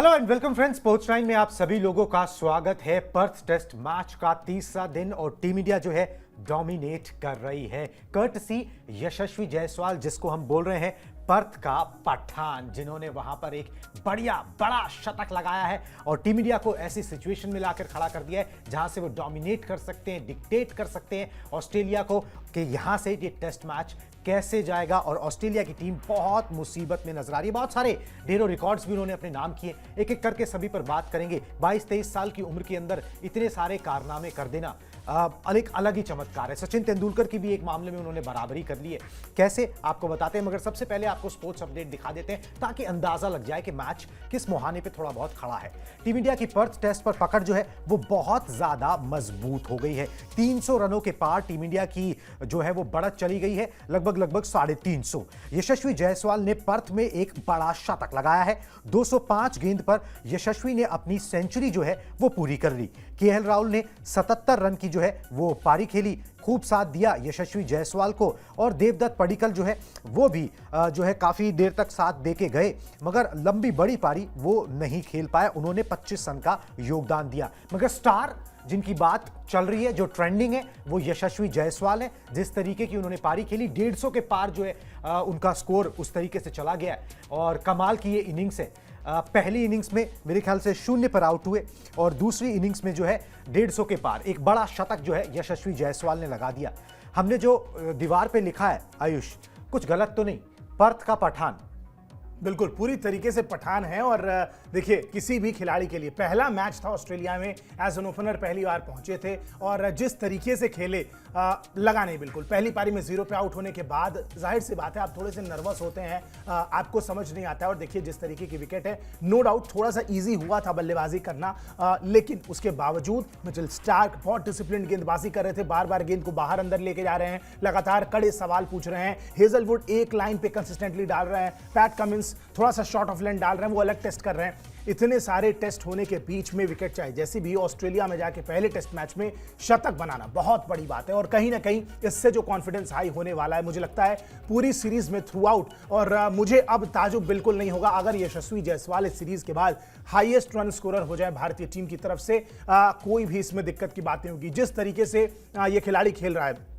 Hello and welcome friends, sports time में आप सभी लोगों का स्वागत है। पर्थ टेस्ट मैच का तीसरा दिन और टीम इंडिया जो है डोमिनेट कर रही है कर्टसी यशस्वी जायसवाल, जिसको हम बोल रहे हैं पर्थ का पठान, जिन्होंने वहां पर एक बड़ा शतक लगाया है और टीम इंडिया को ऐसी सिचुएशन में लाकर खड़ा कर दिया है जहां से वो डोमिनेट कर सकते हैं, डिक्टेट कर सकते हैं ऑस्ट्रेलिया को कि यहां से ये टेस्ट मैच कैसे जाएगा। और ऑस्ट्रेलिया की टीम बहुत मुसीबत में नजर आ रही है। बहुत सारे ढेरों रिकॉर्ड्स भी उन्होंने अपने नाम किए, एक एक करके सभी पर बात करेंगे। 22-23 साल की उम्र के अंदर इतने सारे कारनामे कर देना एक अलग ही चमत्कार है। सचिन तेंदुलकर की भी एक मामले में उन्होंने बराबरी कर ली है। कैसे आपको बताते हैं, मगर सबसे पहले आपको स्पोर्ट्स अपडेट दिखा देते हैं ताकि अंदाजा लग जाए कि मैच किस मुहाने पे थोड़ा बहुत खड़ा है। टीम इंडिया की पर्थ टेस्ट पर पकड़ जो है वो बहुत ज्यादा मजबूत हो गई है। 300 रनों के पार टीम इंडिया की जो है वो बढ़त चली गई है, लगभग 350। यशस्वी जायसवाल ने पर्थ में एक बड़ा शतक लगाया है। 205 गेंद पर यशस्वी ने अपनी सेंचुरी जो है वो पूरी कर ली। केएल राहुल ने 77 रन की जो है वो पारी खेली, खूब साथ दिया यशस्वी जायसवाल को। और देवदत्त पडिक्कल जो है वो भी जो है काफी देर तक साथ देके गए, मगर लंबी बड़ी पारी वो नहीं खेल पाए। उन्होंने 25 रन का योगदान दिया। मगर स्टार जिनकी बात चल रही है, जो ट्रेंडिंग है, वो यशस्वी जायसवाल है। जिस तरीके की उन्होंने पारी खेली, 150 के पार जो है उनका स्कोर उस तरीके से चला गया है और कमाल की ये इनिंग्स है। पहली इनिंग्स में मेरे ख्याल से 0 पर आउट हुए और दूसरी इनिंग्स में जो है 150 के पार एक बड़ा शतक जो है यशस्वी जायसवाल ने लगा दिया। हमने जो दीवार पे लिखा है, आयुष, कुछ गलत तो नहीं? पर्थ का पठान बिल्कुल पूरी तरीके से पठान है। और देखिए, किसी भी खिलाड़ी के लिए पहला मैच था ऑस्ट्रेलिया में, एज एन ओपनर पहली बार पहुंचे थे और जिस तरीके से खेले लगा नहीं। बिल्कुल पहली पारी में 0 पे आउट होने के बाद जाहिर सी बात है आप थोड़े से नर्वस होते हैं, आपको समझ नहीं आता है। और देखिए जिस तरीके की विकेट है, नो डाउट थोड़ा सा ईजी हुआ था बल्लेबाजी करना, लेकिन उसके बावजूद मिचेल स्टार्क बहुत डिसिप्लिन गेंदबाजी कर रहे थे, बार बार गेंद को बाहर अंदर लेके जा रहे हैं, लगातार कड़े सवाल पूछ रहे हैं। हेजलवुड एक लाइन पे कंसिस्टेंटली डाल रहे हैं, पैट कमिंस थोड़ा सा शॉर्ट ऑफ लाइन डाल रहे हैं, वो अलग टेस्ट कर रहे हैं। इतने सारे टेस्ट होने के बीच में विकेट चाहिए, जैसे भी ऑस्ट्रेलिया में जाके पहले टेस्ट मैच में शतक बनाना बहुत बड़ी बात है। और कहीं ना कहीं इससे जो कॉन्फिडेंस हाई होने वाला है, मुझे लगता है पूरी सीरीज में थ्रू आउट। और मुझे अब ताजुब बिल्कुल नहीं होगा अगर यशस्वी जायसवाल इस सीरीज के बाद हाईएस्ट रन स्कोरर हो जाए भारतीय टीम की तरफ से। कोई भी इसमें दिक्कत की बात नहीं होगी। जिस तरीके से ये खिलाड़ी खेल रहा है,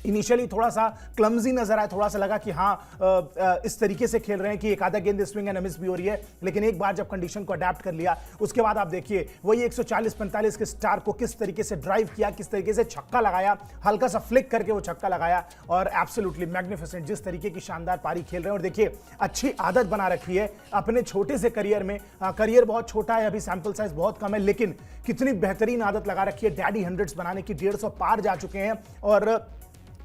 इनिशियली थोड़ा सा क्लमजी नजर आया, थोड़ा सा लगा कि हाँ इस तरीके से खेल रहे हैं कि एक आधा गेंद स्विंग एंड मिस भी हो रही है, लेकिन एक बार जब कंडीशन को अडेप्ट कर लिया, उसके बाद आप देखिए वही 140-45 के स्टार को किस तरीके से ड्राइव किया, किस तरीके से छक्का लगाया, हल्का सा फ्लिक करके वो छक्का लगाया और एब्सोल्युटली मैग्निफिसेंट जिस तरीके की शानदार पारी खेल रहे हैं। और देखिए अच्छी आदत बना रखी है अपने छोटे से करियर में। करियर बहुत छोटा है, अभी सैंपल साइज बहुत कम है, लेकिन कितनी बेहतरीन आदत लगा रखी है डैडी हंड्रेड्स बनाने की। 150 पार जा चुके हैं और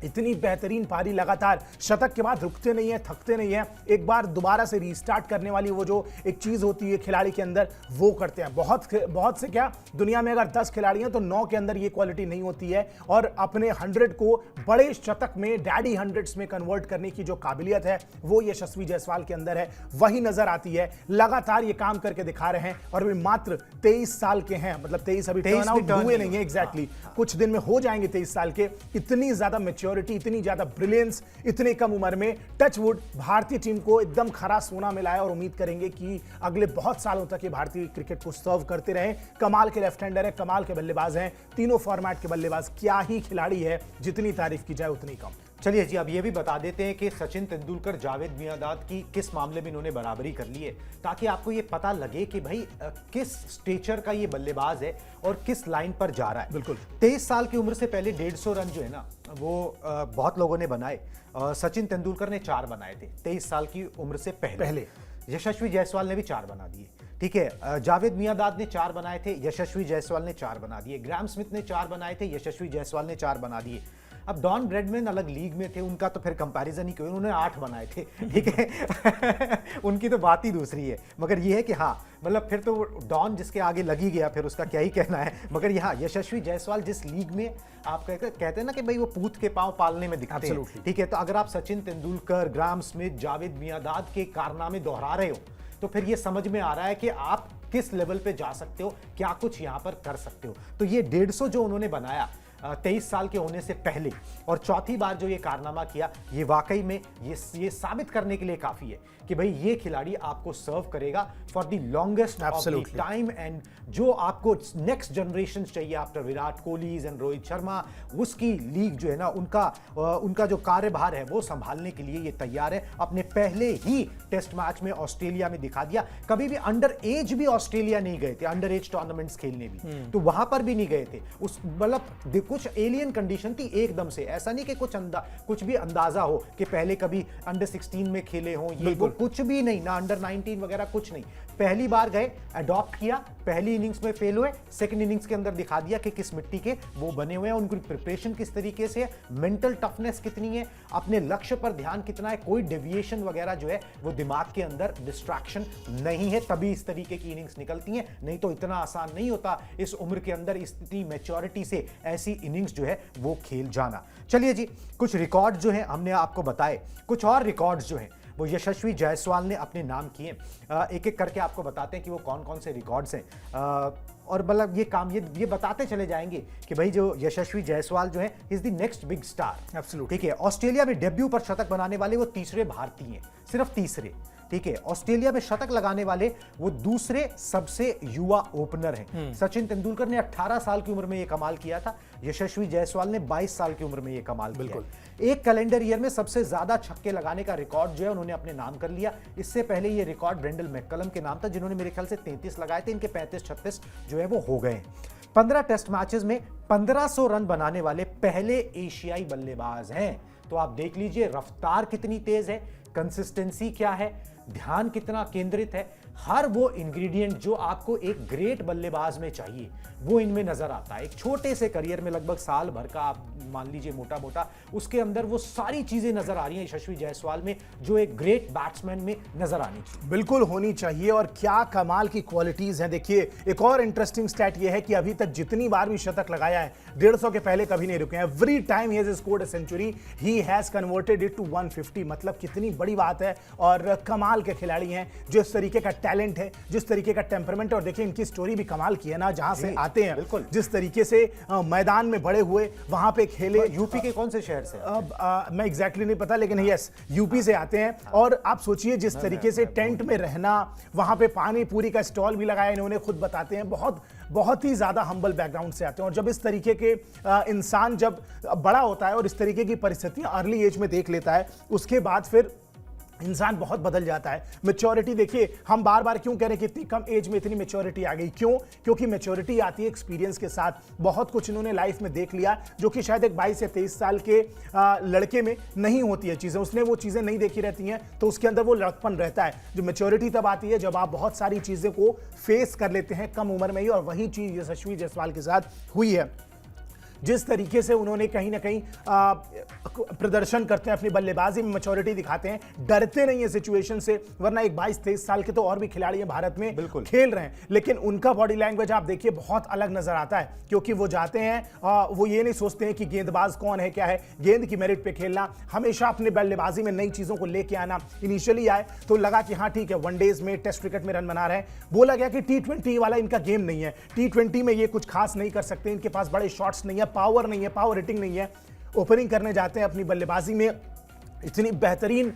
इतनी बेहतरीन पारी लगातार शतक के बाद रुकते नहीं है, थकते नहीं है। एक बार दोबारा से रीस्टार्ट करने वाली वो जो एक चीज होती है खिलाड़ी के अंदर, वो करते हैं। बहुत से क्या, दुनिया में अगर 10 खिलाड़ी हैं तो 9 के अंदर ये क्वालिटी नहीं होती है। और अपने 100 को बड़े शतक में, डैडी हंड्रेड्स में कन्वर्ट करने की जो काबिलियत है वो यशस्वी जायसवाल के अंदर है, वही नजर आती है। लगातार ये काम करके दिखा रहे हैं और वे मात्र 23 साल के हैं, मतलब 23 अभी टर्न आउट हुए नहीं है एग्जैक्टली, कुछ दिन में हो जाएंगे 23 साल के। इतनी ज्यादा मैच्योरिटी, इतनी ज्यादा ब्रिलियंस इतने कम उम्र में, टचवुड भारतीय टीम को एकदम खरा सोना मिला है और उम्मीद करेंगे कि अगले बहुत सालों तक ये भारतीय क्रिकेट को सर्व करते रहें। कमाल के लेफ्ट हैंडर है, कमाल के बल्लेबाज हैं, तीनों फॉर्मेट के बल्लेबाज, क्या ही खिलाड़ी है, जितनी तारीफ की जाए उतनी कम। चलिए जी, अब ये भी बता देते हैं कि सचिन तेंदुलकर जावेद मियांदाद की किस मामले में इन्होंने बराबरी कर ली है, ताकि आपको ये पता लगे कि भाई किस स्टेचर का ये बल्लेबाज है और किस लाइन पर जा रहा है। बिल्कुल 23 साल की उम्र से पहले 150 रन जो है ना वो बहुत लोगों ने बनाए। सचिन तेंदुलकर ने 4 बनाए थे 23 साल की उम्र से पहले। यशस्वी जायसवाल ने भी 4 बना दिए, ठीक है। जावेद मियांदाद ने 4 बनाए थे, यशस्वी जायसवाल ने 4 बना दिए। ग्राहम स्मिथ ने 4 बनाए थे, यशस्वी जायसवाल ने 4 बना दिए। अब डॉन ब्रैडमैन अलग लीग में थे, उनका तो फिर कंपैरिजन ही क्यों, उन्होंने 8 बनाए थे, ठीक है। उनकी तो बात ही दूसरी है। मगर ये है कि हाँ, मतलब फिर तो डॉन जिसके आगे लगी गया, फिर उसका क्या ही कहना है। मगर यहाँ यशस्वी जायसवाल जिस लीग में आप कहते हैं ना कि भाई वो पूत के पांव पालने में दिखते हैं, ठीक है। तो अगर आप सचिन तेंदुलकर, ग्राहम स्मिथ, जावेद मियांदाद के कारनामे दोहरा रहे हो, तो फिर ये समझ में आ रहा है कि आप किस लेवल पे जा सकते हो, क्या कुछ यहां पर कर सकते हो। तो ये 150 जो उन्होंने बनाया, 23 साल के होने से पहले और चौथी बार जो ये कारनामा किया, ये वाकई में ये साबित करने के लिए काफी है कि भाई ये खिलाड़ी आपको सर्व करेगा for the longest time, and जो आपको नेक्स्ट जनरेशन चाहिए आफ्टर विराट कोहली एंड रोहित शर्मा, उसकी लीग जो है ना, उनका जो कार्यभार है वो संभालने के लिए ये तैयार है। अपने पहले ही टेस्ट मैच में ऑस्ट्रेलिया में दिखा दिया। कभी भी अंडर एज भी ऑस्ट्रेलिया नहीं गए थे, अंडर एज टूर्नामेंट्स खेलने भी, तो वहां पर भी नहीं गए थे। उस मतलब कुछ एलियन कंडीशन थी एकदम से, ऐसा नहीं कि कुछ भी अंदाजा हो कि पहले कभी अंडर 16 में खेले हो, ये वो कुछ भी नहीं, ना अंडर 19 वगैरह कुछ नहीं। पहली बार गए, अडॉप्ट किया, पहली इनिंग्स में फेल हुए, सेकंड इनिंग्स के अंदर दिखा दिया कि किस मिट्टी के वो बने हुए हैं, उनकी प्रिपरेशन किस तरीके से है, मेंटल टफनेस कितनी है, अपने लक्ष्य पर ध्यान कितना है, कोई डेविएशन वगैरह जो है वो दिमाग के अंदर डिस्ट्रैक्शन नहीं है, तभी इस तरीके की इनिंग्स निकलती हैं। नहीं तो इतना आसान नहीं होता इस उम्र के अंदर इतनी मैच्योरिटी से ऐसी इनिंग्स जो है वो खेल जाना। चलिए जी, कुछ रिकॉर्ड जो है हमने आपको बताए, कुछ और रिकॉर्ड्स जो हैं वो यशस्वी जायसवाल ने अपने नाम किए। एक एक करके आपको बताते हैं कि वो कौन कौन से रिकॉर्ड्स हैं, और मतलब ये बताते चले जाएंगे कि भाई जो यशस्वी जायसवाल जो है is the next big star. Absolutely. ठीक है, ऑस्ट्रेलिया में डेब्यू पर शतक बनाने वाले वो तीसरे भारतीय हैं, सिर्फ तीसरे। ठीक है, ऑस्ट्रेलिया में शतक लगाने वाले वो दूसरे सबसे युवा ओपनर हैं। सचिन तेंदुलकर ने 18 साल की उम्र में ये कमाल किया था, यशस्वी जायसवाल ने 22 साल की उम्र में ये कमाल किया। एक कैलेंडर ईयर में सबसे ज्यादा छक्के लगाने का रिकॉर्ड जो है उन्होंने अपने नाम कर लिया। इससे पहले ये रिकॉर्ड ब्रेंडल मैककलम के नाम था, जिन्होंने मेरे ख्याल से 33 लगाए थे, इनके 35-36 जो है वो हो गए। 15 टेस्ट मैचेस में 1500 रन बनाने वाले पहले एशियाई बल्लेबाज हैं। तो आप देख लीजिए रफ्तार कितनी तेज है, कंसिस्टेंसी क्या है, ध्यान कितना केंद्रित है, हर वो इंग्रेडिएंट जो आपको एक ग्रेट बल्लेबाज में चाहिए वो इनमें नजर आता है। एक छोटे से करियर में लगभग साल भर का आप मान लीजिए मोटा मोटा, उसके अंदर वो सारी चीजें नजर आ रही हैं यशस्वी जायसवाल में जो एक ग्रेट बैट्समैन में नजर आनी चाहिए। बिल्कुल होनी चाहिए, और क्या कमाल की क्वालिटीज हैं। देखिए, एक और इंटरेस्टिंग स्टैट ये है कि अभी तक जितनी बार भी शतक लगाया है 150 के पहले कभी नहीं रुके हैं। Every time he has scored a century he has converted it to 150। मतलब कितनी बड़ी बात है, और कमाल के खिलाड़ी हैं, जिस तरीके का टैलेंट है, जिस तरीके का टेम्परमेंट है। और देखिए इनकी स्टोरी भी कमाल की है ना, जहां से आते हैं, जिस तरीके से मैदान में बड़े हुए, वहां पे खेले। यूपी के कौन से शहर से? मैं एग्जैक्टली नहीं पता, लेकिन यस यूपी से आते हैं। और आप सोचिए जिस तरीके से टेंट में रहना, वहां पे पानी पूरी का स्टॉल भी लगाया, इन्होंने खुद बताते हैं, बहुत ही ज्यादा हम्बल बैकग्राउंड से आते हैं। और जब इस तरीके के इंसान जब बड़ा होता है और इस तरीके की परिस्थितियां अर्ली एज में देख लेता है, उसके बाद फिर इंसान बहुत बदल जाता है। मैच्योरिटी देखिए, हम बार बार क्यों कह रहे हैं कि इतनी कम एज में इतनी मैच्योरिटी आ गई, क्यों? क्योंकि मैच्योरिटी आती है एक्सपीरियंस के साथ। बहुत कुछ इन्होंने लाइफ में देख लिया जो कि शायद एक 22 से 23 साल के लड़के में नहीं होती है चीजें। उसने वो चीजें नहीं देखी रहती हैं, तो उसके अंदर वो लड़कपन रहता है। जो मैच्योरिटी तब आती है जब आप बहुत सारी चीजें को फेस कर लेते हैं कम उम्र में ही, और वही चीज यशस्वी जायसवाल के साथ हुई है। जिस तरीके से उन्होंने कहीं ना कहीं प्रदर्शन करते हैं, अपनी बल्लेबाजी में मैच्योरिटी दिखाते हैं, डरते नहीं है सिचुएशन से। वरना एक 22-23 साल के तो और भी खिलाड़ी हैं भारत में खेल रहे हैं, लेकिन उनका बॉडी लैंग्वेज आप देखिए बहुत अलग नजर आता है। क्योंकि वो जाते हैं, वो ये नहीं सोचते हैं कि गेंदबाज कौन है क्या है, गेंद की मेरिट पे खेलना, हमेशा अपने बल्लेबाजी में नई चीजों को लेके आना। इनिशियली आए तो लगा कि हाँ ठीक है, वनडेज में टेस्ट क्रिकेट में रन बना रहे हैं, बोला गया कि T20 वाला इनका गेम नहीं है, T20 में ये कुछ खास नहीं कर सकते, इनके पास बड़े शॉट्स नहीं है, पावर नहीं है, पावर हिटिंग नहीं है। ओपनिंग करने जाते हैं, अपनी बल्लेबाजी में इतनी बेहतरीन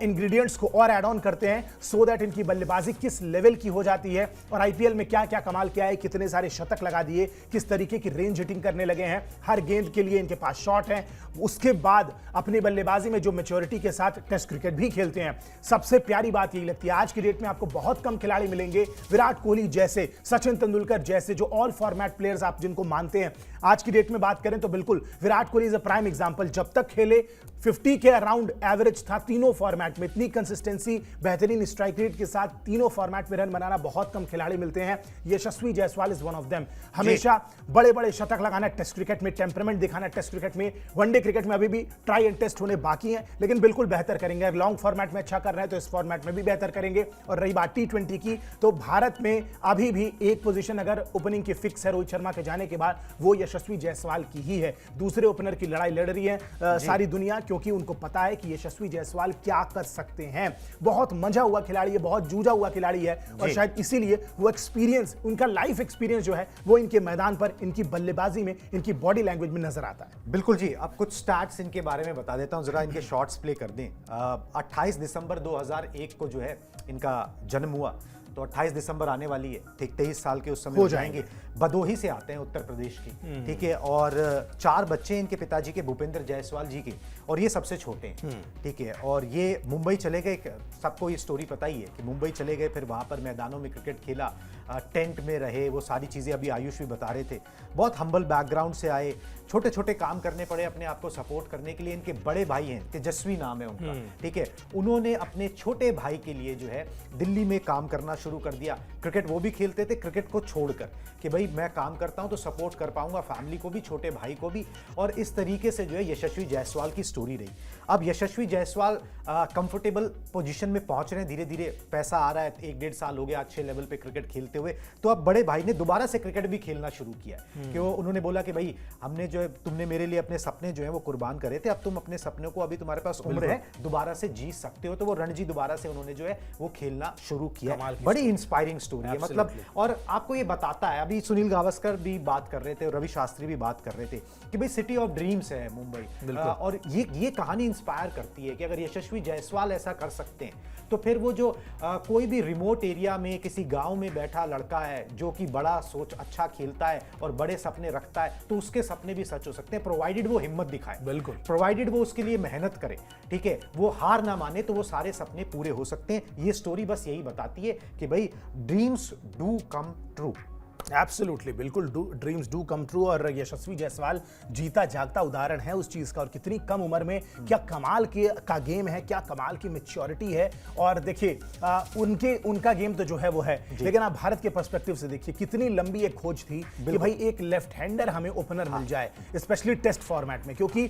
इंग्रेडिएंट्स को और ऐड ऑन करते हैं सो दैट इनकी बल्लेबाजी किस लेवल की हो जाती है। और आईपीएल में क्या क्या कमाल किया है, कितने सारे शतक लगा दिए, किस तरीके की रेंज हिटिंग करने लगे हैं, हर गेंद के लिए इनके पास शॉट है। उसके बाद अपनी बल्लेबाजी में जो मैच्योरिटी के साथ टेस्ट क्रिकेट भी खेलते हैं। सबसे प्यारी बात यही लगती है, आज की डेट में आपको बहुत कम खिलाड़ी मिलेंगे विराट कोहली जैसे, सचिन तेंदुलकर जैसे, जो ऑल फॉर्मेट प्लेयर्स आप जिनको मानते हैं। आज की डेट में बात करें तो बिल्कुल Virat Kohli is a prime example. जब तक खेले 50 के अराउंड एवरेज था तीनों फॉर्मेट में। इतनी कंसिस्टेंसी, बेहतरीन स्ट्राइक रेट के साथ तीनों फॉर्मेट में रन बनाना बहुत कम खिलाड़ी मिलते हैं। Yashasvi Jaiswal is one of them. हमेशा बड़े बड़े शतक लगाना टेस्ट क्रिकेट में, टेम्परमेंट दिखाना टेस्ट क्रिकेट में, वनडे क्रिकेट में अभी भी ट्राई एंड टेस्ट होने बाकी हैं, लेकिन बिल्कुल बेहतर करेंगे। अगर लॉन्ग फॉर्मेट में अच्छा कर रहे हैं तो इस फॉर्मेट में भी बेहतर करेंगे। और रही बात T20 की, तो भारत में अभी भी एक पोजीशन अगर ओपनिंग की फिक्स है रोहित शर्मा के जाने के बाद, वो यशस्वी जायसवाल की ही है। दूसरे ओपनर की लड़ाई लड़ रही है सारी दुनिया, क्योंकि उनको पता है है कि यशस्वी जायसवाल क्या कर सकते हैं। बहुत मजा हुआ खिलाड़ी है, बहुत जूझा हुआ खिलाड़ी है और शायद इसीलिए वो एक्सपीरियंस, उनका लाइफ एक्सपीरियंस जो है वो इनके मैदान पर, इनकी बल्लेबाजी में, इनकी बॉडी लैंग्वेज में नजर आता है। बिल्कुल जी। अब कुछ स्टैट्स इनके बारे में बता देता हूं, जरा इनके शॉर्ट्स प्ले कर दें। 28 दिसंबर 2001 को जो है इनका जन्म हुआ, तो 28 दिसंबर आने वाली है, ठीक 23 साल के उस समय हो जाएंगे। भदोही से आते हैं, उत्तर प्रदेश की, ठीक है। और 4 बच्चे इनके पिताजी के, भूपेंद्र जायसवाल जी के, और ये सबसे छोटे हैं, ठीक है। और ये मुंबई चले गए, सबको ये स्टोरी पता ही है कि मुंबई चले गए, फिर वहाँ पर मैदानों में क्रिकेट खेला, टेंट में रहे, वो सारी चीज़ें अभी आयुष भी बता रहे थे। बहुत हम्बल बैकग्राउंड से आए, छोटे छोटे काम करने पड़े अपने आप को सपोर्ट करने के लिए। इनके बड़े भाई हैं, तेजस्वी नाम है उनका, ठीक है। उन्होंने अपने छोटे भाई के लिए जो है दिल्ली में काम करना शुरू कर दिया। क्रिकेट वो भी खेलते थे, क्रिकेट को छोड़कर, कि भाई मैं काम करता हूं तो सपोर्ट कर पाऊंगा फैमिली को भी, छोटे भाई को भी। और इस तरीके से जो है यशस्वी जायसवाल की स्टोरी रही। अब यशस्वी जायसवाल कंफर्टेबल पोजीशन में पहुंच रहे हैं, धीरे धीरे पैसा आ रहा है, 1-1.5 साल हो गया अच्छे लेवल पे क्रिकेट खेलते हुए। तो अब बड़े भाई ने दोबारा से क्रिकेट भी खेलना शुरू किया कि वो, उन्होंने बोला कि भाई हमने जो है, तुमने मेरे लिए अपने सपने जो है वो कुर्बान करे थे, अब तुम अपने सपनों को, अभी तुम्हारे पास उम्र है, दोबारा से जी सकते हो। तो वो रणजी दोबारा से उन्होंने जो है वो खेलना शुरू किया। बड़ी इंस्पायरिंग स्टोरी है मतलब। और आपको ये बताता है, अभी सुनील गावस्कर भी बात कर रहे थे, रवि शास्त्री भी बात कर रहे थे कि भाई सिटी ऑफ ड्रीम्स है मुंबई। और ये कहानी इंस्पायर करती है कि अगर यशस्वी जायसवाल ऐसा कर सकते हैं तो फिर वो जो कोई भी रिमोट एरिया में किसी गांव में बैठा लड़का है जो कि बड़ा सोच अच्छा खेलता है और बड़े सपने रखता है, तो उसके सपने भी सच हो सकते हैं, प्रोवाइडेड वो हिम्मत दिखाए, बिल्कुल, प्रोवाइडेड वो उसके लिए मेहनत करे, ठीक है, वो हार ना माने, तो वो सारे सपने पूरे हो सकते हैं। ये स्टोरी बस यही बताती है कि भाई dreams do come true. Absolutely, बिल्कुल, ड्रीम्स डू कम ट्रू। और यशस्वी जायसवाल जीता जागता उदाहरण है उस चीज का। और कितनी कम उम्र में क्या कमाल का गेम है, क्या कमाल की मैच्योरिटी है। और देखिए उनका गेम तो जो है वो है, लेकिन आप भारत के पर्सपेक्टिव से देखिए कितनी लंबी एक खोज थी कि भाई एक लेफ्ट हैंडर हमें ओपनर मिल जाए, स्पेशली टेस्ट फॉर्मेट में, क्योंकि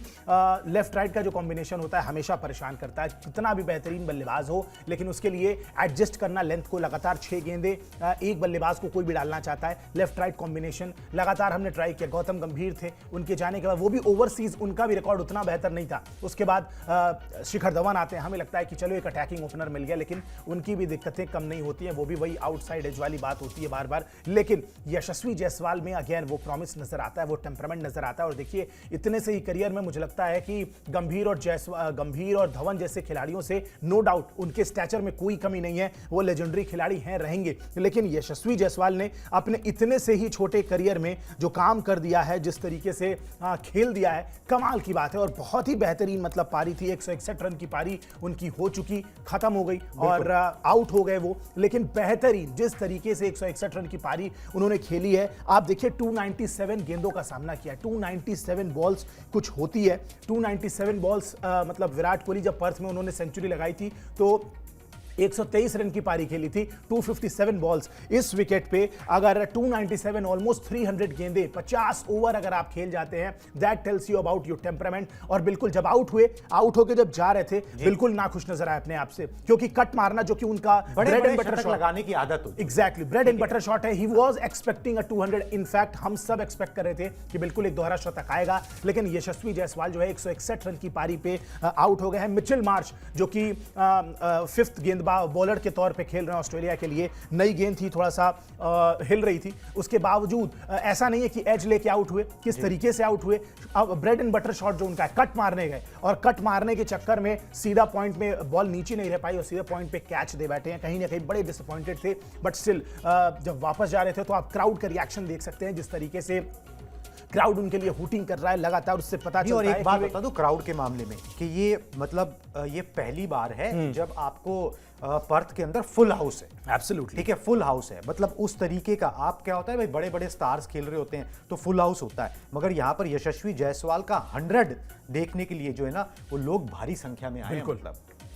लेफ्ट राइट का जो कॉम्बिनेशन होता है हमेशा परेशान करता है। कितना भी बेहतरीन बल्लेबाज हो, लेकिन उसके लिए एडजस्ट करना लेंथ को, लगातार 6 गेंदे एक बल्लेबाज को कोई भी डालना चाहता है, लेफ्ट राइट कॉम्बिनेशन लगातार हमने ट्राई किया। गौतम गंभीर थे, उनके जाने के बाद वो भी ओवरसीज, उनका भी रिकॉर्ड उतना बेहतर नहीं था। उसके बाद शिखर धवन आते हैं, हमें लगता है कि चलो एक अटैकिंग ओपनर मिल गया, लेकिन उनकी भी दिक्कतें कम नहीं होती हैं, वो भी वही आउटसाइड एज वाली बात होती है बार बार। लेकिन यशस्वी जायसवाल में अगेन वो प्रॉमिस नजर आता है, वो टेम्परामेंट नजर आता है। और देखिए इतने से ही करियर में मुझे लगता है कि गंभीर और धवन जैसे खिलाड़ियों से नो डाउट उनके स्टैचर में कोई कमी नहीं है, वो लेजेंडरी खिलाड़ी हैं, रहेंगे। लेकिन यशस्वी जायसवाल ने अपने इतने से ही छोटे करियर में जो काम कर दिया है, जिस तरीके से खेल दिया है, कमाल की बात है। और बहुत ही बेहतरीन मतलब पारी थी, 161 रन की पारी उनकी हो चुकी, खत्म हो गई और आउट हो गए वो। लेकिन बेहतरीन जिस तरीके से 161 रन की पारी उन्होंने खेली है, आप देखिए 297 गेंदों का सामना किया, 297 बॉल्स कुछ होती है। 297 बॉल्स मतलब विराट कोहली जब पर्थ में उन्होंने सेंचुरी लगाई थी तो 123 रन की पारी खेली थी, 257 बॉल्स। इस विकेट पे अगर 297 ऑलमोस्ट 300 गेंदे, 50 ओवर अगर आप खेल जाते हैं, that tells you about your temperament. और बिल्कुल जब आउट होके जब जा रहे थे, बिल्कुल नाखुश नजर आए अपने आप से, क्योंकि कट मारना जो कि उनका ब्रेड एंड बटर शॉट लगाने की आदत होती है। Exactly, bread and butter shot है। He was expecting a 200, in fact हम सब एक्सपेक्ट कर रहे थे कि बिल्कुल एक दोहरा शतक आएगा, लेकिन यशस्वी जायसवाल जो है 161 रन की पारी पे आउट हो गए हैं। मिचेल मार्श जो कि 5th गेंद बॉलर के तौर पे खेल रहे हैं ऑस्ट्रेलिया के लिए, नई गेंद थी, थोड़ा सा हिल रही थी, उसके बावजूद ऐसा नहीं है कि एज लेके आउट हुए, किस तरीके से आउट हुए। अब ब्रेड एंड बटर शॉट जो उनका है, कट मारने गए और कट मारने के चक्कर में सीधा पॉइंट में बॉल नीचे नहीं रह पाई और सीधा पॉइंट पे कैच दे बैठे हैं। कहीं ना कहीं बड़े डिसअपॉइंटेड थे, बट स्टिल जब वापस जा रहे थे तो आप क्राउड का रिएक्शन देख सकते हैं, जिस तरीके से क्राउड उनके लिए हूटिंग कर रहा है लगातार, उससे पता चलता है। और एक बात बता दूं क्राउड के मामले में कि ये मतलब ये पहली बार है जब आपको पर्थ के अंदर फुल हाउस है। एब्सोल्युटली, ठीक है, फुल हाउस है, मतलब उस तरीके का। आप क्या होता है भाई, बड़े बड़े स्टार्स खेल रहे होते हैं तो फुल हाउस होता है, मगर यहाँ पर यशस्वी जायसवाल का 100 देखने के लिए जो है ना, वो लोग भारी संख्या में आए हैं।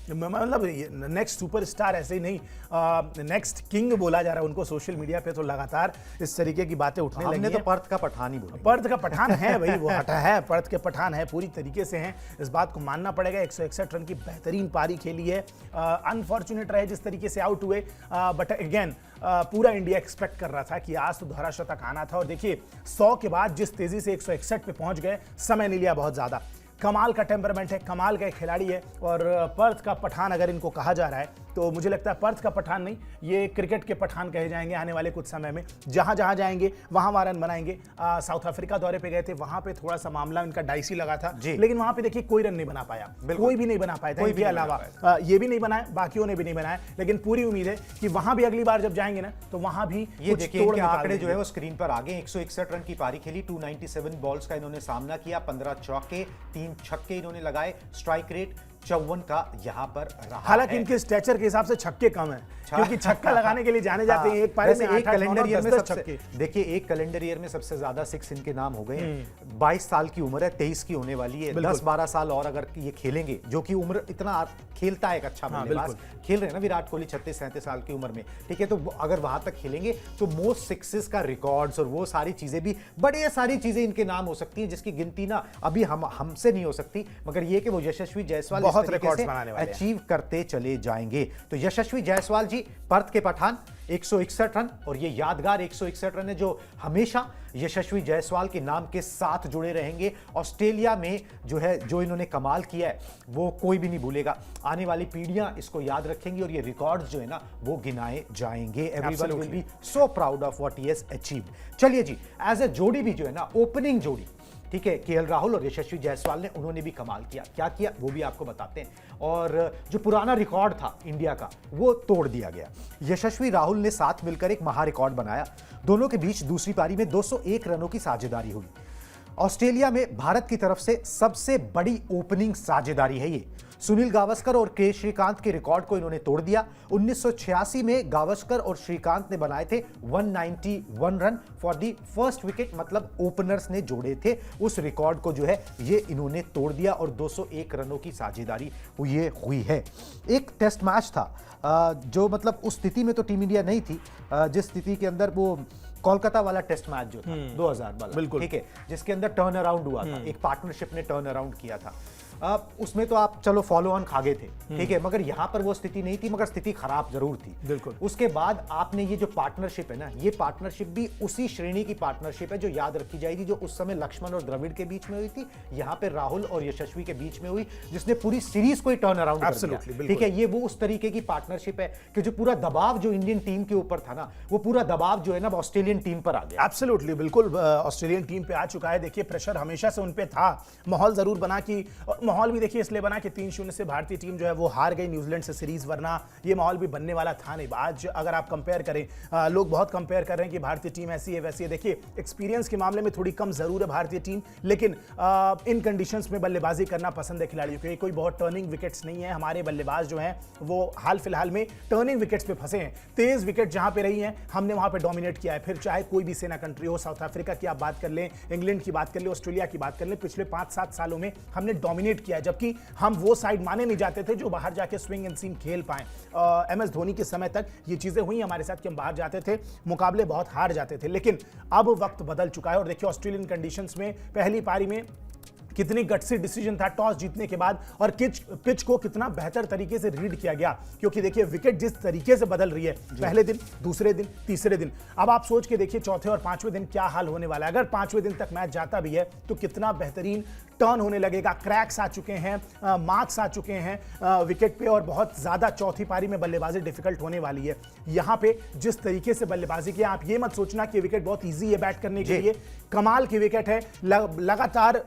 मतलब नेक्स्ट सुपरस्टार ऐसे ही नहीं, नेक्स्ट किंग बोला जा रहा है उनको सोशल मीडिया पे, तो लगातार इस तरीके की बातें उठने लगी हैं। हमने तो पर्थ का पठान ही बोला, पर्थ का पठान है भाई, वो हटा है, पर्थ के पठान है, पूरी तरीके से हैं, इस बात को मानना पड़ेगा। 161 रन की बेहतरीन पारी खेली है, अनफॉर्चुनेट रहे जिस तरीके से आउट हुए, बट अगेन पूरा इंडिया एक्सपेक्ट कर रहा था कि आज तो दोहरा शतक आना था। और देखिए 100 के बाद जिस तेजी से 161 पे पहुंच गए, समय नहीं लिया बहुत ज्यादा। कमाल का टेम्परामेंट है, कमाल का एक खिलाड़ी है। और पर्थ का पठान अगर इनको कहा जा रहा है तो मुझे लगता है पर्थ का पठान नहीं, ये क्रिकेट के पठान कहे जाएंगे आने वाले कुछ समय में। जहां जहां जाएंगे वहां रन बनाएंगे। साउथ अफ्रीका दौरे पे गए थे, वहां पे थोड़ा सा मामला इनका डाइसी लगा था, लेकिन वहां पे देखिए कोई रन नहीं बना पाया, कोई भी नहीं बना पाया था। इनके अलावा ये भी नहीं बनाया, बाकियों ने भी नहीं बनाया, लेकिन पूरी उम्मीद है कि वहां भी अगली बार जब जाएंगे ना तो वहां भी ये देखिए इनके आंकड़े जो है वो स्क्रीन पर आ गए। 161 रन की पारी खेली, 297 बॉल्स का इन्होंने सामना किया, 15 चौके 3 छक्के इन्होंने लगाए, स्ट्राइक रेट 54 का यहां पर रहा। हालांकि इनके स्ट्रेचर के हिसाब से छक्के कम है, क्योंकि छक्का लगाने के लिए जाने जाते हैं। एक पारी में एक कैलेंडर ईयर में छक्के, देखिए एक कैलेंडर ईयर में सबसे ज्यादा 6 इनके नाम हो गए हैं। 22 साल की उम्र है, 23 की होने वाली है। 10-12 साल और अगर ये खेलेंगे, जो कि उम्र इतना खेलता है एक अच्छा बल्लेबाज, खेल रहे हैं ना विराट कोहली 36-37 साल की उम्र में, ठीक है, तो अगर वहां तक खेलेंगे तो मोस्ट सिक्सेस का रिकॉर्ड्स और वो सारी चीजें भी, बड़ी सारी चीजें इनके नाम हो सकती हैं, जिसकी गिनती ना अभी हमसे नहीं हो सकती, मगर ये कि वो यशस्वी जायसवाल बहुत रिकॉर्ड्स बनाने वाले अचीव करते चले जाएंगे। तो यशस्वी जायसवाल जी, पर्थ के पठान, 161 रन, और ये यादगार 161 रन है जो हमेशा यशस्वी जायसवाल के नाम के साथ जुड़े रहेंगे। ऑस्ट्रेलिया में जो है, जो इन्होंने कमाल किया है वो कोई भी नहीं भूलेगा, आने वाली पीढ़ियां इसको याद रखेंगी और ये रिकॉर्ड्स जो है ना वो गिनाए जाएंगे। Everyone will be so proud of what he has achieved. चलिए जी, एज ए जोड़ी भी जो है ना, ओपनिंग जोड़ी, ठीक है, केएल राहुल और यशस्वी जायसवाल ने, उन्होंने भी कमाल किया। क्या किया वो भी आपको बताते हैं। और जो पुराना रिकॉर्ड था इंडिया का वो तोड़ दिया गया। यशस्वी राहुल ने साथ मिलकर एक महा रिकॉर्ड बनाया। दोनों के बीच दूसरी पारी में 201 रनों की साझेदारी हुई। ऑस्ट्रेलिया में भारत की तरफ से सबसे बड़ी ओपनिंग साझेदारी है ये। सुनील गावस्कर और के श्रीकांत के रिकॉर्ड को इन्होंने तोड़ दिया। 1986 में गावस्कर और श्रीकांत ने बनाए थे 191 run for the first wicket, मतलब ओपनर्स ने जोड़े थे। उस रिकॉर्ड को जो है ये इन्होंने तोड़ दिया और 201 रनों की साझेदारी ये हुई है। एक टेस्ट मैच था जो मतलब उस स्थिति में तो टीम इंडिया नहीं थी, जिस स्थिति के अंदर वो कोलकाता वाला टेस्ट मैच जो था 2000 वाला, बिल्कुल, ठीक है, जिसके अंदर टर्न अराउंड हुआ था, एक पार्टनरशिप ने टर्न अराउंड किया था। उसमें तो आप चलो फॉलो ऑन खा गए थे, ठीक है, मगर यहां पर वो स्थिति नहीं थी, मगर स्थिति खराब जरूर थी। बिल्कुल। उसके बाद आपने ये जो पार्टनरशिप है ना, ये पार्टनरशिप भी उसी श्रेणी की पार्टनरशिप है जो याद रखी जाएगी, जो उस समय लक्ष्मण और द्रविड़ के बीच में हुई थी, यहां पे राहुल और यशस्वी के बीच में हुई, जिसने पूरी सीरीज को ही टर्न अराउंड कर दिया। ठीक है, ये वो उस तरीके की पार्टनरशिप है कि जो पूरा दबाव जो इंडियन टीम के ऊपर था ना, वो पूरा दबाव जो है ना ऑस्ट्रेलियन टीम पर आ गया। एब्सोल्युटली, बिल्कुल ऑस्ट्रेलियन टीम पे आ चुका है। देखिए प्रेशर हमेशा से उन पे था, माहौल जरूर बना कि, माहौल भी देखिए इसलिए बना कि 3-0 से भारतीय टीम जो है वो हार गई न्यूजीलैंड से सीरीज, वरना ये माहौल भी बनने वाला था नहीं। आज अगर आप कंपेयर करें, लोग बहुत कंपेयर कर रहे हैं कि भारतीय टीम ऐसी है वैसी है। देखिए एक्सपीरियंस के मामले में थोड़ी कम जरूर है भारतीय टीम, लेकिन इन कंडीशंस में बल्लेबाजी करना पसंद है खिलाड़ियों को। कोई बहुत टर्निंग विकेट्स नहीं है, हमारे बल्लेबाज जो हैं वो हाल फिलहाल में टर्निंग विकेट्स पे फंसे हैं। तेज विकेट जहां पे रही हैं हमने वहां पे डोमिनेट किया है। फिर चाहे कोई भी सेना कंट्री हो, साउथ अफ्रीका की आप बात कर लें, इंग्लैंड की बात कर लें, ऑस्ट्रेलिया की बात कर लें, पिछले 5-7 सालों में हमने डोमिनेट किया है, जबकि हम वो साइड माने नहीं जाते थे जो बाहर जाके स्विंग एंड सीम खेल पाए। एमएस धोनी के समय तक ये चीजें हुई हमारे साथ कि हम बाहर जाते थे, मुकाबले बहुत हार जाते थे, लेकिन अब वक्त बदल चुका है। और देखिए ऑस्ट्रेलियन कंडीशंस में पहली पारी में कितनी गट्सी डिसीजन था टॉस जीतने के बाद, और पिच को कितना बेहतर तरीके से रीड किया गया, क्योंकि देखिए विकेट जिस तरीके से बदल रही है, पहले दिन, दूसरे दिन, तीसरे दिन, अब आप सोच के देखिए चौथे और पांचवें दिन क्या हाल होने वाला है। अगर पांचवें दिन तक मैच जाता भी है तो कितना बेहतरीन टर्न होने लगेगा। क्रैक्स आ चुके हैं, मार्क्स आ चुके हैं विकेट पे, और बहुत ज्यादा चौथी पारी में बल्लेबाजी डिफिकल्ट होने वाली है। यहां पे जिस तरीके से बल्लेबाजी की, आप ये मत सोचना कि विकेट बहुत ईजी है बैट करने के लिए, कमाल की विकेट है। लगातार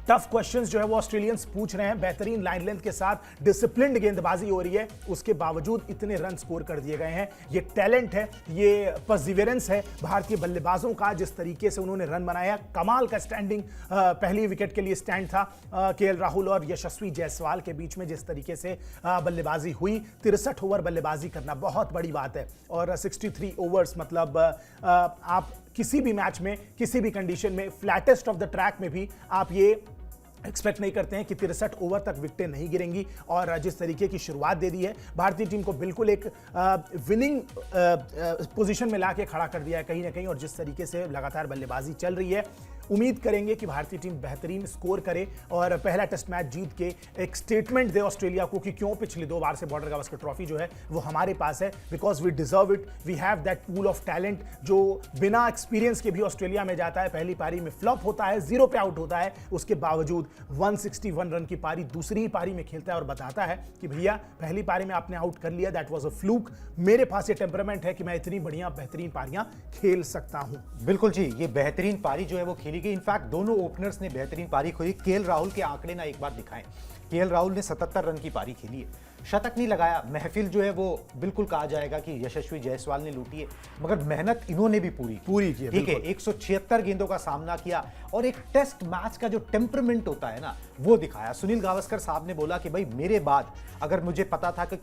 टफ क्वेश्चंस जो है वो ऑस्ट्रेलियंस पूछ रहे हैं, बेहतरीन लाइन लेंथ के साथ डिसिप्लिन्ड गेंदबाजी हो रही है, उसके बावजूद इतने रन स्कोर कर दिए गए हैं। ये टैलेंट है, ये परसिवियरेंस है भारतीय बल्लेबाजों का, जिस तरीके से उन्होंने रन बनाया। कमाल का स्टैंडिंग पहली विकेट के लिए स्टैंड था केएल राहुल और यशस्वी जायसवाल के बीच में, जिस तरीके से बल्लेबाजी हुई। 63 ओवर बल्लेबाजी करना बहुत बड़ी बात है, और 63 ओवर्स मतलब आप किसी भी मैच में, किसी भी कंडीशन में, फ्लैटेस्ट ऑफ द ट्रैक में भी आप ये एक्सपेक्ट नहीं करते हैं कि 63 ओवर तक विकेटें नहीं गिरेंगी। और जिस तरीके की शुरुआत दे दी है भारतीय टीम को, बिल्कुल एक विनिंग पोजीशन में लाके खड़ा कर दिया है कहीं ना कहीं, और जिस तरीके से लगातार बल्लेबाजी चल रही है उम्मीद करेंगे कि भारतीय टीम बेहतरीन स्कोर करे और पहला टेस्ट मैच जीत के एक स्टेटमेंट दे ऑस्ट्रेलिया को कि क्यों पिछली 2 बार से बॉर्डर गावस्कर ट्रॉफी जो है वो हमारे पास है, because we deserve it, we have that pool of talent जो बिना एक्सपीरियंस के भी ऑस्ट्रेलिया में जाता है, पहली पारी में फ्लॉप होता है, 0 पे आउट होता है, उसके बावजूद 161 रन की पारी दूसरी ही पारी में खेलता है और बताता है कि भैया पहली पारी में आपने आउट कर लिया, दैट वाज अ फ्लूक, मेरे पास ये टेम्परामेंट है कि मैं इतनी बढ़िया बेहतरीन पारियां खेल सकता हूं। बिल्कुल जी, ये बेहतरीन पारी जो है वो खेली गई। इनफैक्ट दोनों ओपनर्स ने बेहतरीन पारी खेली। केएल राहुल के आंकड़े ना एक बार दिखाएं। केएल राहुल ने 77 रन की पारी खेली है, शतक नहीं लगाया। महफिल जो है वो बिल्कुल कहा जाएगा कि यशस्वी जायसवाल ने लूटी है, मगर मेहनत इन्होंने भी पूरी की है, ठीक है। 176 गेंदों का सामना किया और एक टेस्ट मैच का जो टेम्परमेंट होता है ना वो दिखाया। सुनील गावस्कर साहब ने बोला कि भाई मेरे बाद अगर मुझे पता था कि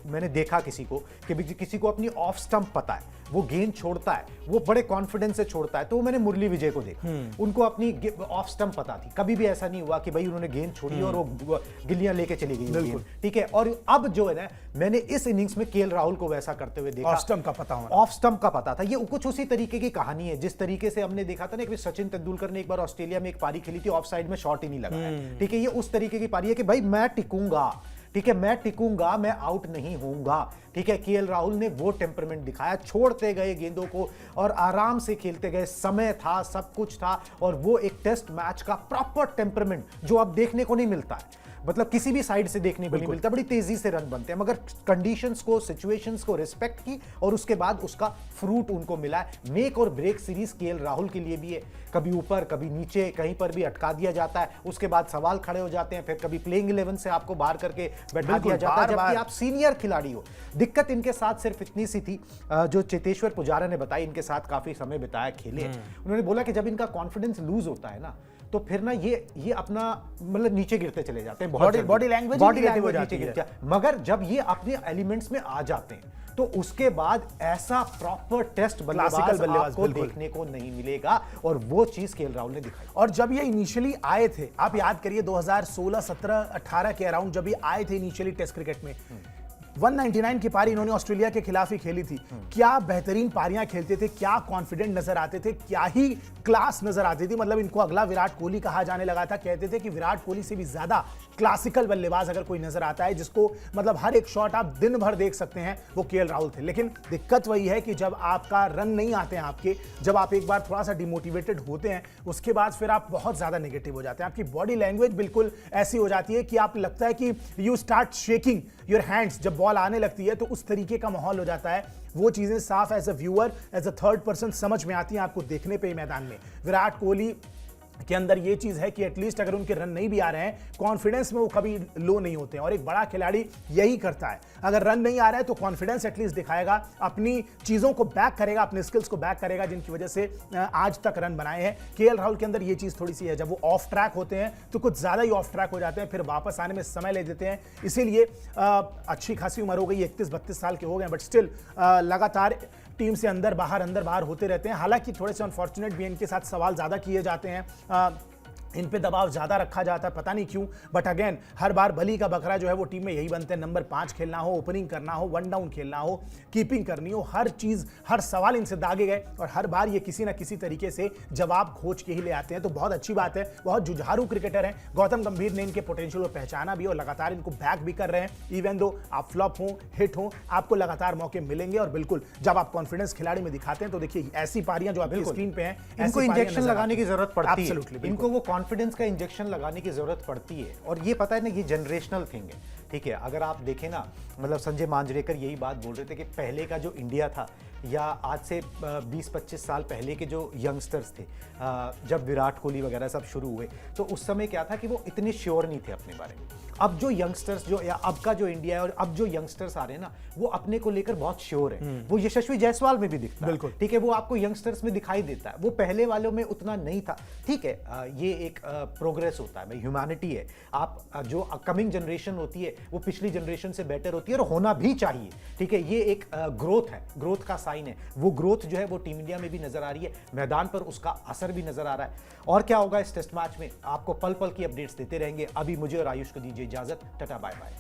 मैंने देखा किसी को अपनी ऑफ स्टंप पता है, वो गेंद छोड़ता है, वो बड़े कॉन्फिडेंस से छोड़ता है, तो मैंने मुरली विजय को देखा, उनको अपनी ऑफ स्टंप पता थी। कभी भी ऐसा नहीं हुआ कि भाई उन्होंने गेंद छोड़ी और वो गिल्लियां लेके चली गई, ठीक है। और अब जो है ना, मैंने इस इनिंग्स में केएल राहुल को वैसा करते हुए देखा। ऑफ स्टंप का पता होना, ऑफ स्टंप का पता था। ये कुछ उसी तरीके की कहानी है जिस तरीके से हमने देखा था ना कि सचिन तेंदुलकर ने एक बार ऑस्ट्रेलिया में एक पारी खेली थी, ऑफ साइड में शॉट ही नहीं लगाया, ठीक है। ये उस तरीके की पारी है कि भाई मैं टिकूंगा, ठीक है, मैं टिकूंगा, मैं आउट नहीं होऊंगा, ठीक है। केएल राहुल ने वो टेम्परमेंट दिखाया, छोड़ते गए गेंदों को और आराम से खेलते गए, समय था, सब कुछ था, और वो एक टेस्ट मैच का प्रॉपर टेम्परमेंट जो अब देखने को नहीं मिलता है, मतलब किसी भी साइड से देखने को नहीं मिलता। बड़ी तेजी से रन बनते हैं, मगर कंडीशंस को, सिचुएशंस को रिस्पेक्ट की और उसके बाद उसका फ्रूट उनको मिला है। मेक और ब्रेक सीरीज केएल राहुल के लिए भी है, कभी ऊपर कभी नीचे, कहीं पर भी अटका दिया जाता है, उसके बाद सवाल खड़े हो जाते हैं, फिर कभी प्लेइंग 11 से आपको बाहर करके बैठा दिया जाता है, जबकि आप सीनियर खिलाड़ी हो। दिक्कत इनके साथ सिर्फ इतनी सी थी, जो चेतेश्वर पुजारा ने बताई, इनके साथ काफी समय बिताया, खेले, उन्होंने बोला कि जब इनका कॉन्फिडेंस लूज होता है ना, तो फिर ना ये अपना मतलब नीचे गिरते चले जाते हैं, बॉडी लैंग्वेज नीचे गिरती है। मगर जब ये अपने एलिमेंट्स में आ जाते हैं तो उसके बाद ऐसा प्रॉपर टेस्ट बल्लेबाज आपको देखने को नहीं मिलेगा, और वो चीज केएल राहुल ने दिखाई। और जब ये इनिशियली आए थे, आप याद करिए 2016, 17, 18 के अराउंड जब ये आए थे इनिशियली टेस्ट क्रिकेट में, 199 की पारी इन्होंने ऑस्ट्रेलिया के खिलाफ ही खेली थी। क्या बेहतरीन पारियां खेलते थे, क्या कॉन्फिडेंट नजर आते थे, क्या ही क्लास नजर आती थी। मतलब इनको अगला विराट कोहली कहा जाने लगा था। कहते थे कि विराट कोहली से भी ज्यादा क्लासिकल बल्लेबाज अगर कोई नजर आता है, जिसको मतलब हर एक शॉट आप दिन भर देख सकते हैं, वो केएल राहुल थे। लेकिन दिक्कत वही है कि जब आपका रन नहीं आते हैं आपके, जब आप एक बार थोड़ा सा डिमोटिवेटेड होते हैं, उसके बाद फिर आप बहुत ज्यादा नेगेटिव हो जाते हैं। आपकी बॉडी लैंग्वेज बिल्कुल ऐसी हो जाती है कि आप लगता है कि you start shaking your hands. जब बॉल आने लगती है तो उस तरीके का माहौल हो जाता है। वो चीजें साफ as a viewer, as a third person समझ में आती हैं आपको देखने पे ही मैदान में। विराट कोहली के अंदर ये चीज है कि एटलीस्ट अगर उनके रन नहीं भी आ रहे हैं, कॉन्फिडेंस में वो कभी लो नहीं होते हैं, और एक बड़ा खिलाड़ी यही करता है। अगर रन नहीं आ रहा है तो कॉन्फिडेंस एटलीस्ट दिखाएगा, अपनी चीजों को बैक करेगा, अपने स्किल्स को बैक करेगा, जिनकी वजह से आज तक रन बनाए हैं। केएल राहुल के अंदर ये चीज थोड़ी सी है, जब वो ऑफ ट्रैक होते हैं तो कुछ ज्यादा ही ऑफ ट्रैक हो जाते हैं, फिर वापस आने में समय ले देते हैं। इसीलिए अच्छी खासी उम्र हो गई, 31-32 साल के हो गए, बट स्टिल लगातार टीम से अंदर बाहर होते रहते हैं। हालांकि थोड़े से अनफॉर्चुनेट भी, इनके साथ सवाल ज्यादा किए जाते हैं, इन पे दबाव ज्यादा रखा जाता है, पता नहीं क्यों। बट अगेन हर बार बली का बकरा जो है वो टीम में यही बनते हैं, नंबर 5 खेलना हो, ओपनिंग करना हो, 1 डाउन खेलना हो, कीपिंग करनी हो, हर चीज, हर सवाल इनसे दागे गए, और हर बार ये किसी ना किसी तरीके से जवाब खोज के ही ले आते हैं। तो बहुत अच्छी बात है, बहुत जुझारू क्रिकेटर हैं। गौतम गंभीर ने इनके पोटेंशियल को पहचाना भी और लगातार इनको बैक भी कर रहे हैं। इवन दो आप फ्लॉप हो, हिट हो, आपको लगातार मौके मिलेंगे, और बिल्कुल जब आप कॉन्फिडेंस खिलाड़ी में दिखाते हैं तो देखिए ऐसी पारियां जो आपकी स्क्रीन पे हैं, इनको इंजेक्शन लगाने की जरूरत पड़ती है, इनको वो कॉन्फिडेंस का इंजेक्शन लगाने की जरूरत पड़ती है। और ये पता है ना, ये जनरेशनल थिंग है, ठीक है। अगर आप देखें ना, मतलब संजय मांजरेकर यही बात बोल रहे थे कि पहले का जो इंडिया था, या आज से 20-25 साल पहले के जो यंगस्टर्स थे, जब विराट कोहली वगैरह सब शुरू हुए, तो उस समय क्या था कि वो इतने श्योर नहीं थे अपने बारे में। अब जो यंगस्टर्स जो, या अब का जो इंडिया है और अब जो यंगस्टर्स आ रहे हैं ना, वो अपने को लेकर बहुत श्योर है। वो यशस्वी जायसवाल में भी दिखता है, ठीक है, वो आपको यंगस्टर्स में दिखाई देता है, वो पहले वालों में उतना नहीं था, ठीक है। ये एक प्रोग्रेस होता है भाई, ह्यूमैनिटी है। आप जो कमिंग जनरेशन होती है वो पिछली जनरेशन से बेटर होती है, और होना भी चाहिए, ठीक है। ये एक ग्रोथ है, ग्रोथ का साइन है। वो ग्रोथ जो है वो टीम इंडिया में भी नजर आ रही है, मैदान पर उसका असर भी नजर आ रहा है। और क्या होगा इस टेस्ट मैच में, आपको पल पल की अपडेट्स देते रहेंगे। अभी मुझे और आयुष को दीजिए इजाजत, टाटा बाय बाय।